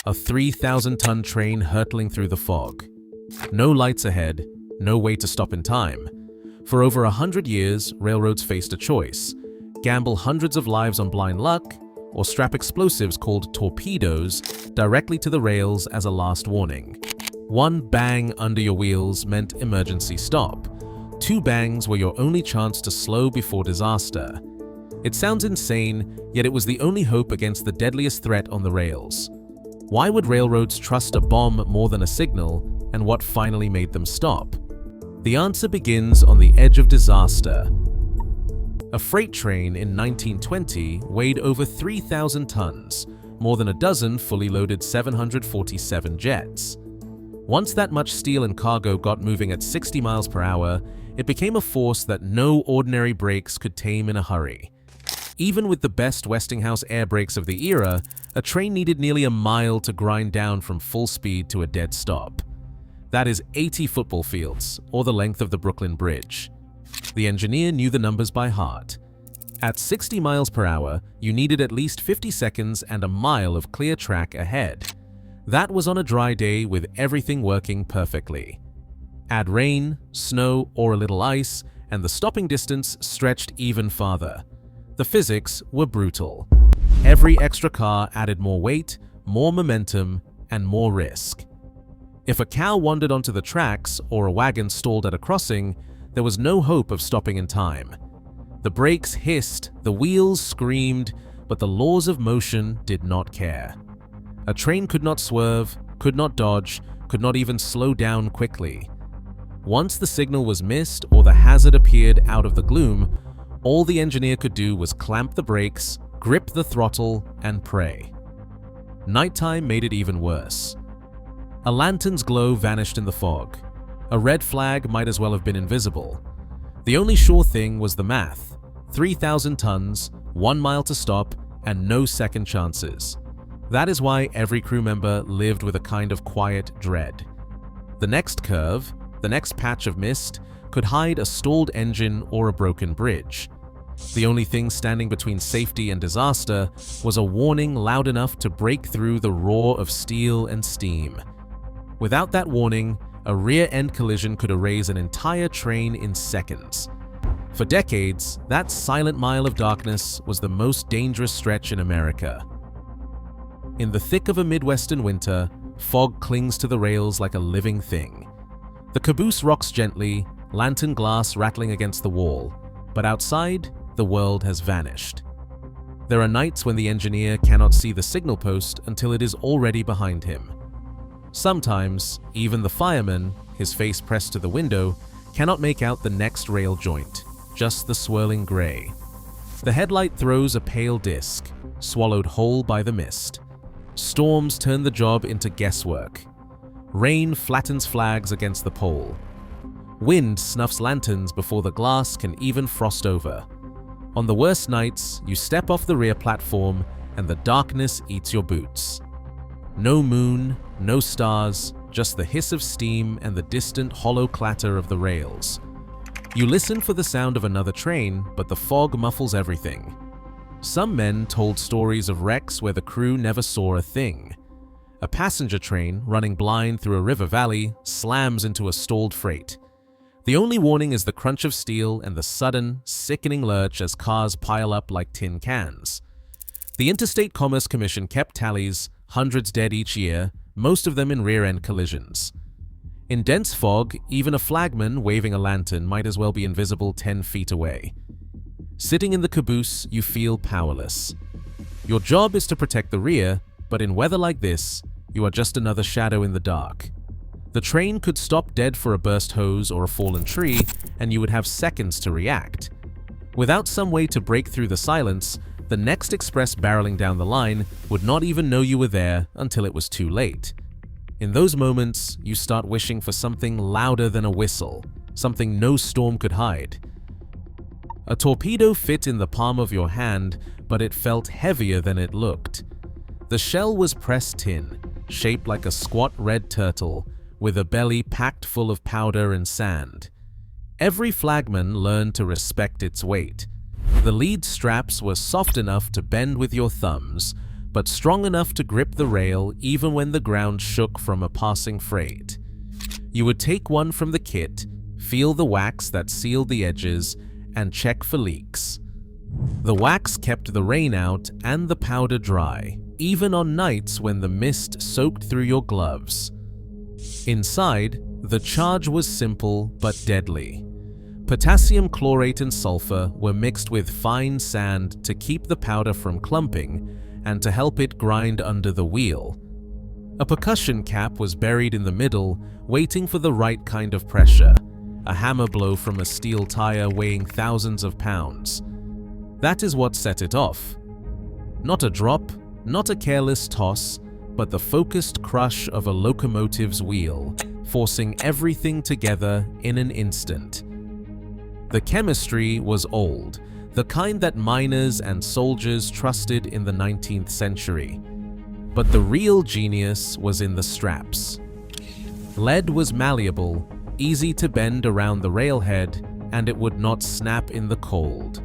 A 3,000-ton train hurtling through the fog. No lights ahead, no way to stop in time. For over 100 years, railroads faced a choice: gamble hundreds of lives on blind luck, or strap explosives called torpedoes directly to the rails as a last warning. One bang under your wheels meant emergency stop. Two bangs were your only chance to slow before disaster. It sounds insane, yet it was the only hope against the deadliest threat on the rails. Why would railroads trust a bomb more than a signal, and what finally made them stop? The answer begins on the edge of disaster. A freight train in 1920 weighed over 3,000 tons, more than a dozen fully loaded 747 jets. Once that much steel and cargo got moving at 60 miles per hour, it became a force that no ordinary brakes could tame in a hurry. Even with the best Westinghouse air brakes of the era, a train needed nearly a mile to grind down from full speed to a dead stop. That is 80 football fields, or the length of the Brooklyn Bridge. The engineer knew the numbers by heart. At 60 miles per hour, you needed at least 50 seconds and a mile of clear track ahead. That was on a dry day with everything working perfectly. Add rain, snow, or a little ice, and the stopping distance stretched even farther. The physics were brutal. Every extra car added more weight, more momentum, and more risk. If a cow wandered onto the tracks or a wagon stalled at a crossing, there was no hope of stopping in time. The brakes hissed, the wheels screamed, but the laws of motion did not care. A train could not swerve, could not dodge, could not even slow down quickly. Once the signal was missed or the hazard appeared out of the gloom, all the engineer could do was clamp the brakes, grip the throttle, and pray. Nighttime made it even worse. A lantern's glow vanished in the fog. A red flag might as well have been invisible. The only sure thing was the math: 3,000 tons, 1 mile to stop, and no second chances. That is why every crew member lived with a kind of quiet dread. The next curve, the next patch of mist, could hide a stalled engine or a broken bridge. The only thing standing between safety and disaster was a warning loud enough to break through the roar of steel and steam. Without that warning, a rear-end collision could erase an entire train in seconds. For decades, that silent mile of darkness was the most dangerous stretch in America. In the thick of a Midwestern winter, fog clings to the rails like a living thing. The caboose rocks gently, lantern glass rattling against the wall, but outside, the world has vanished. There are nights when the engineer cannot see the signal post until it is already behind him. Sometimes, even the fireman, his face pressed to the window, cannot make out the next rail joint, just the swirling gray. The headlight throws a pale disk, swallowed whole by the mist. Storms turn the job into guesswork. Rain flattens flags against the pole. Wind snuffs lanterns before the glass can even frost over. On the worst nights, you step off the rear platform and the darkness eats your boots. No moon, no stars, just the hiss of steam and the distant hollow clatter of the rails. You listen for the sound of another train, but the fog muffles everything. Some men told stories of wrecks where the crew never saw a thing. A passenger train running blind through a river valley slams into a stalled freight. The only warning is the crunch of steel and the sudden, sickening lurch as cars pile up like tin cans. The Interstate Commerce Commission kept tallies, hundreds dead each year, most of them in rear-end collisions. In dense fog, even a flagman waving a lantern might as well be invisible 10 feet away. Sitting in the caboose, you feel powerless. Your job is to protect the rear, but in weather like this, you are just another shadow in the dark. The train could stop dead for a burst hose or a fallen tree, and you would have seconds to react. Without some way to break through the silence, the next express barreling down the line would not even know you were there until it was too late. In those moments, you start wishing for something louder than a whistle, something no storm could hide. A torpedo fit in the palm of your hand, but it felt heavier than it looked. The shell was pressed tin, shaped like a squat red turtle, with a belly packed full of powder and sand. Every flagman learned to respect its weight. The lead straps were soft enough to bend with your thumbs, but strong enough to grip the rail even when the ground shook from a passing freight. You would take one from the kit, feel the wax that sealed the edges, and check for leaks. The wax kept the rain out and the powder dry, even on nights when the mist soaked through your gloves. Inside, the charge was simple but deadly. Potassium chlorate and sulfur were mixed with fine sand to keep the powder from clumping and to help it grind under the wheel. A percussion cap was buried in the middle, waiting for the right kind of pressure, a hammer blow from a steel tire weighing thousands of pounds. That is what set it off. Not a drop, not a careless toss, but the focused crush of a locomotive's wheel, forcing everything together in an instant. The chemistry was old, the kind that miners and soldiers trusted in the 19th century. But the real genius was in the straps. Lead was malleable, easy to bend around the railhead, and it would not snap in the cold.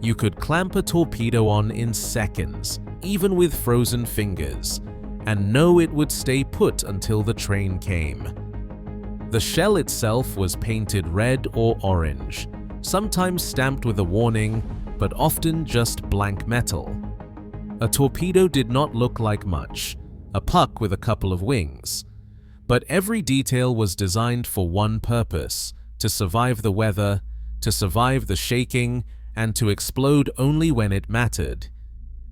You could clamp a torpedo on in seconds, even with frozen fingers, and know it would stay put until the train came. The shell itself was painted red or orange, sometimes stamped with a warning, but often just blank metal. A torpedo did not look like much, a puck with a couple of wings. But every detail was designed for one purpose: to survive the weather, to survive the shaking, and to explode only when it mattered.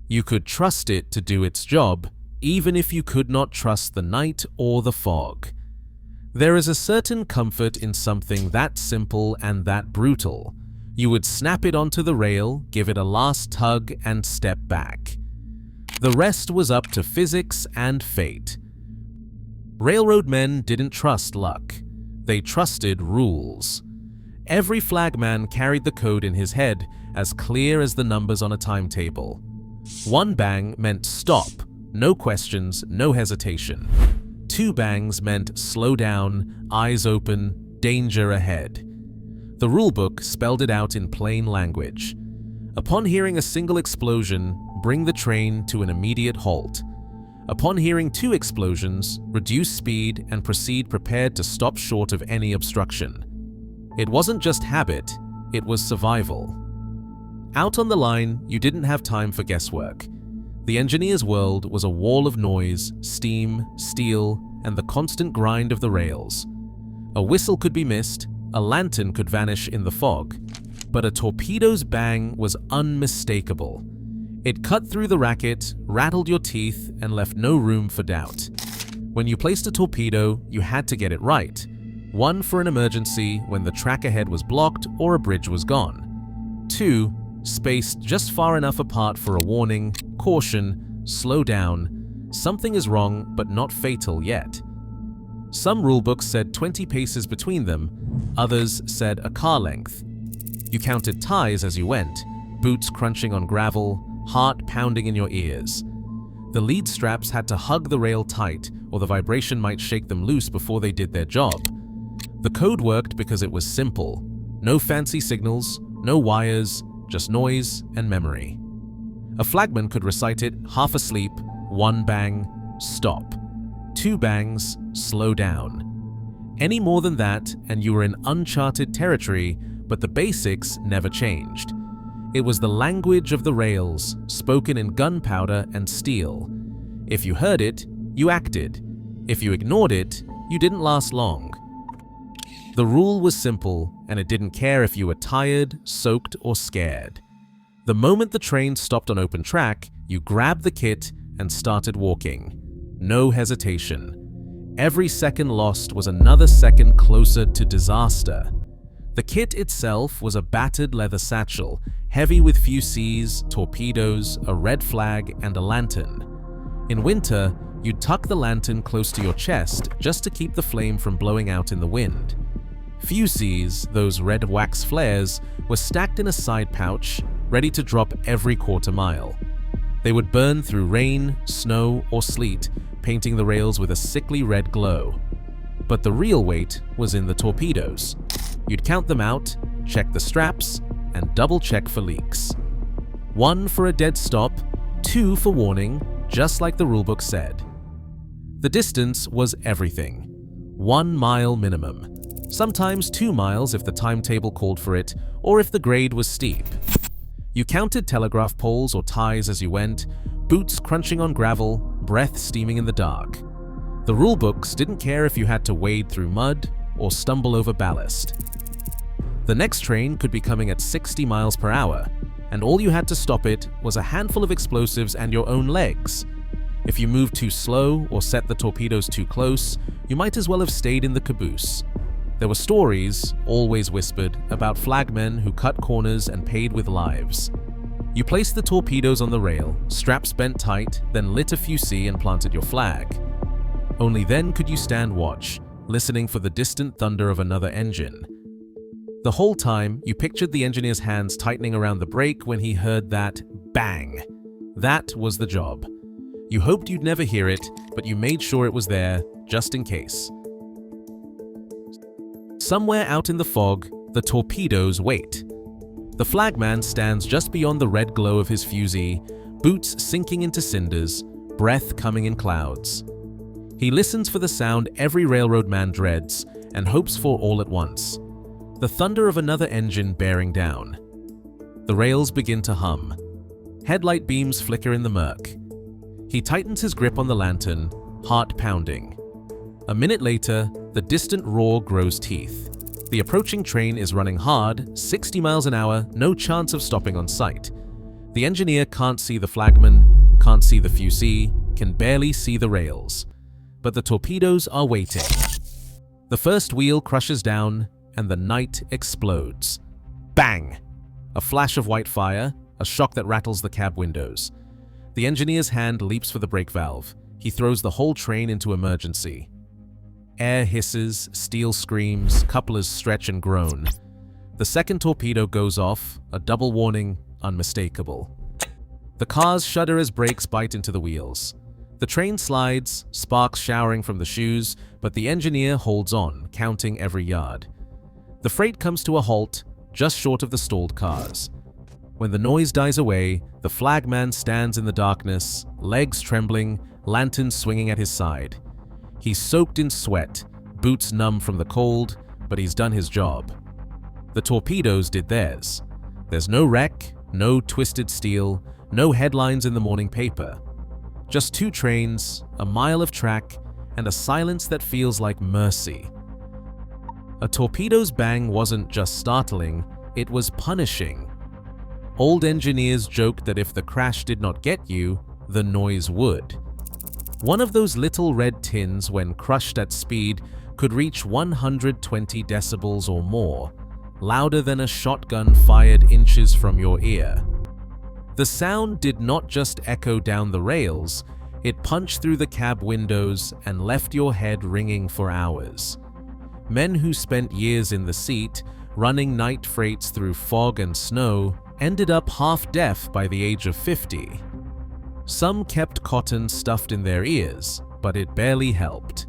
You could trust it to do its job, even if you could not trust the night or the fog. There is a certain comfort in something that simple and that brutal. You would snap it onto the rail, give it a last tug, and step back. The rest was up to physics and fate. Railroad men didn't trust luck. They trusted rules. Every flagman carried the code in his head, as clear as the numbers on a timetable. One bang meant stop, no questions, no hesitation. Two bangs meant slow down, eyes open, danger ahead. The rulebook spelled it out in plain language. Upon hearing a single explosion, bring the train to an immediate halt. Upon hearing 2 explosions, reduce speed and proceed prepared to stop short of any obstruction. It wasn't just habit, it was survival. Out on the line, you didn't have time for guesswork. The engineer's world was a wall of noise, steam, steel, and the constant grind of the rails. A whistle could be missed, a lantern could vanish in the fog, but a torpedo's bang was unmistakable. It cut through the racket, rattled your teeth, and left no room for doubt. When you placed a torpedo, you had to get it right. One for an emergency when the track ahead was blocked or a bridge was gone. 2, spaced just far enough apart for a warning, caution, slow down, something is wrong but not fatal yet. Some rulebooks said 20 paces between them, others said a car length. You counted ties as you went, boots crunching on gravel, heart pounding in your ears. The lead straps had to hug the rail tight, or the vibration might shake them loose before they did their job. The code worked because it was simple. No fancy signals, no wires, just noise and memory. A flagman could recite it half asleep: 1 bang, stop. 2 bangs, slow down. Any more than that, and you were in uncharted territory, but the basics never changed. It was the language of the rails, spoken in gunpowder and steel. If you heard it, you acted. If you ignored it, you didn't last long. The rule was simple, and it didn't care if you were tired, soaked, or scared. The moment the train stopped on open track, you grabbed the kit and started walking. No hesitation. Every second lost was another second closer to disaster. The kit itself was a battered leather satchel, heavy with fusees, torpedoes, a red flag, and a lantern. In winter, you'd tuck the lantern close to your chest just to keep the flame from blowing out in the wind. Fusees, those red wax flares, were stacked in a side pouch, ready to drop every quarter mile. They would burn through rain, snow, or sleet, painting the rails with a sickly red glow. But the real weight was in the torpedoes. You'd count them out, check the straps, and double-check for leaks. 1 for a dead stop, 2 for warning, just like the rulebook said. The distance was everything. 1 mile minimum. Sometimes 2 miles if the timetable called for it, or if the grade was steep. You counted telegraph poles or ties as you went, boots crunching on gravel, breath steaming in the dark. The rulebooks didn't care if you had to wade through mud or stumble over ballast. The next train could be coming at 60 miles per hour, and all you had to stop it was a handful of explosives and your own legs. If you moved too slow or set the torpedoes too close, you might as well have stayed in the caboose. There were stories, always whispered, about flagmen who cut corners and paid with lives. You placed the torpedoes on the rail, straps bent tight, then lit a fusee and planted your flag. Only then could you stand watch, listening for the distant thunder of another engine. The whole time, you pictured the engineer's hands tightening around the brake when he heard that bang. That was the job. You hoped you'd never hear it, but you made sure it was there, just in case. Somewhere out in the fog, the torpedoes wait. The flagman stands just beyond the red glow of his fusee, boots sinking into cinders, breath coming in clouds. He listens for the sound every railroad man dreads and hopes for all at once. The thunder of another engine bearing down. The rails begin to hum. Headlight beams flicker in the murk. He tightens his grip on the lantern, heart pounding. A minute later, the distant roar grows teeth. The approaching train is running hard, 60 miles an hour, no chance of stopping on sight. The engineer can't see the flagman, can't see the fusee, can barely see the rails. But the torpedoes are waiting. The first wheel crushes down, and the night explodes. Bang! A flash of white fire, a shock that rattles the cab windows. The engineer's hand leaps for the brake valve. He throws the whole train into emergency. Air hisses, steel screams, couplers stretch and groan. The second torpedo goes off, a double warning, unmistakable. The cars shudder as brakes bite into the wheels. The train slides, sparks showering from the shoes, but the engineer holds on, counting every yard. The freight comes to a halt, just short of the stalled cars. When the noise dies away, the flagman stands in the darkness, legs trembling, lantern swinging at his side. He's soaked in sweat, boots numb from the cold, but he's done his job. The torpedoes did theirs. There's no wreck, no twisted steel, no headlines in the morning paper. Just 2 trains, a mile of track, and a silence that feels like mercy. A torpedo's bang wasn't just startling, it was punishing. Old engineers joked that if the crash did not get you, the noise would. One of those little red tins, when crushed at speed, could reach 120 decibels or more, louder than a shotgun fired inches from your ear. The sound did not just echo down the rails, it punched through the cab windows and left your head ringing for hours. Men who spent years in the seat, running night freights through fog and snow, ended up half-deaf by the age of 50. Some kept cotton stuffed in their ears, but it barely helped.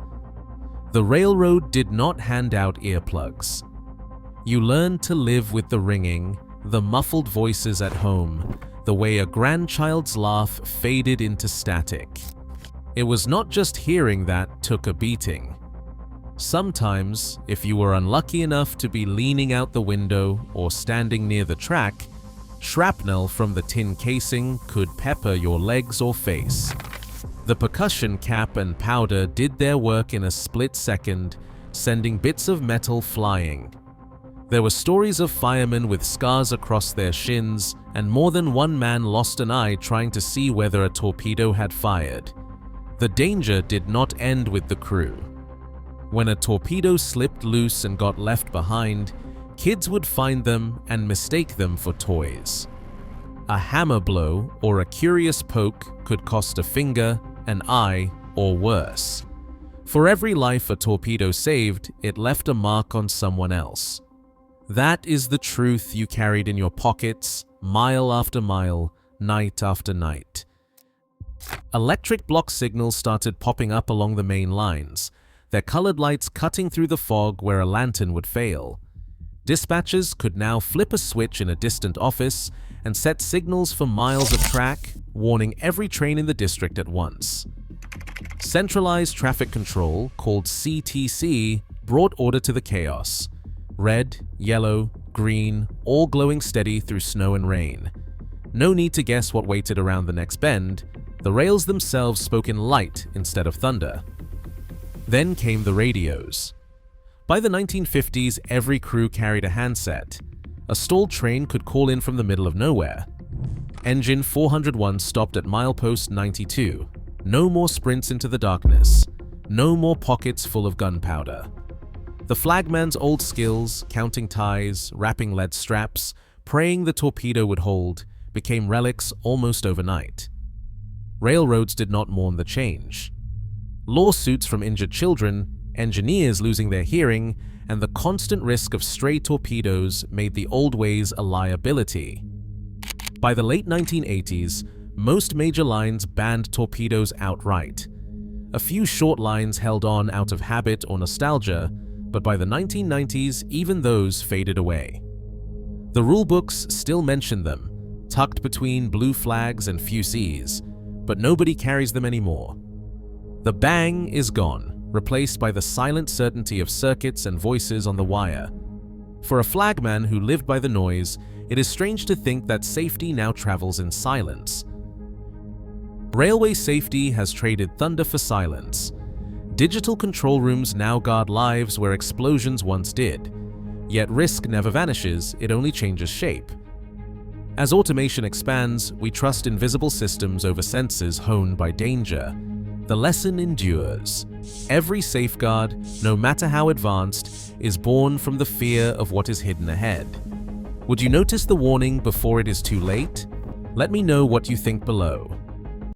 The railroad did not hand out earplugs. You learned to live with the ringing, the muffled voices at home, the way a grandchild's laugh faded into static. It was not just hearing that took a beating. Sometimes, if you were unlucky enough to be leaning out the window or standing near the track, shrapnel from the tin casing could pepper your legs or face. The percussion cap and powder did their work in a split second, sending bits of metal flying. There were stories of firemen with scars across their shins, and more than one man lost an eye trying to see whether a torpedo had fired. The danger did not end with the crew. When a torpedo slipped loose and got left behind, kids would find them and mistake them for toys. A hammer blow or a curious poke could cost a finger, an eye, or worse. For every life a torpedo saved, it left a mark on someone else. That is the truth you carried in your pockets, mile after mile, night after night. Electric block signals started popping up along the main lines, their colored lights cutting through the fog where a lantern would fail. Dispatchers could now flip a switch in a distant office, and set signals for miles of track, warning every train in the district at once. Centralized Traffic Control, called CTC, brought order to the chaos. Red, yellow, green, all glowing steady through snow and rain. No need to guess what waited around the next bend. The rails themselves spoke in light instead of thunder. Then came the radios. By the 1950s, every crew carried a handset. A stalled train could call in from the middle of nowhere. Engine 401 stopped at milepost 92. No more sprints into the darkness. No more pockets full of gunpowder. The flagman's old skills, counting ties, wrapping lead straps, praying the torpedo would hold, became relics almost overnight. Railroads did not mourn the change. Lawsuits from injured children, engineers losing their hearing, and the constant risk of stray torpedoes made the old ways a liability. By the late 1980s, most major lines banned torpedoes outright. A few short lines held on out of habit or nostalgia, but by the 1990s, even those faded away. The rulebooks still mention them, tucked between blue flags and fusees, but nobody carries them anymore. The bang is gone, replaced by the silent certainty of circuits and voices on the wire. For a flagman who lived by the noise, it is strange to think that safety now travels in silence. Railway safety has traded thunder for silence. Digital control rooms now guard lives where explosions once did. Yet risk never vanishes, it only changes shape. As automation expands, we trust invisible systems over sensors honed by danger. The lesson endures. Every safeguard, no matter how advanced, is born from the fear of what is hidden ahead. Would you notice the warning before it is too late? Let me know what you think below.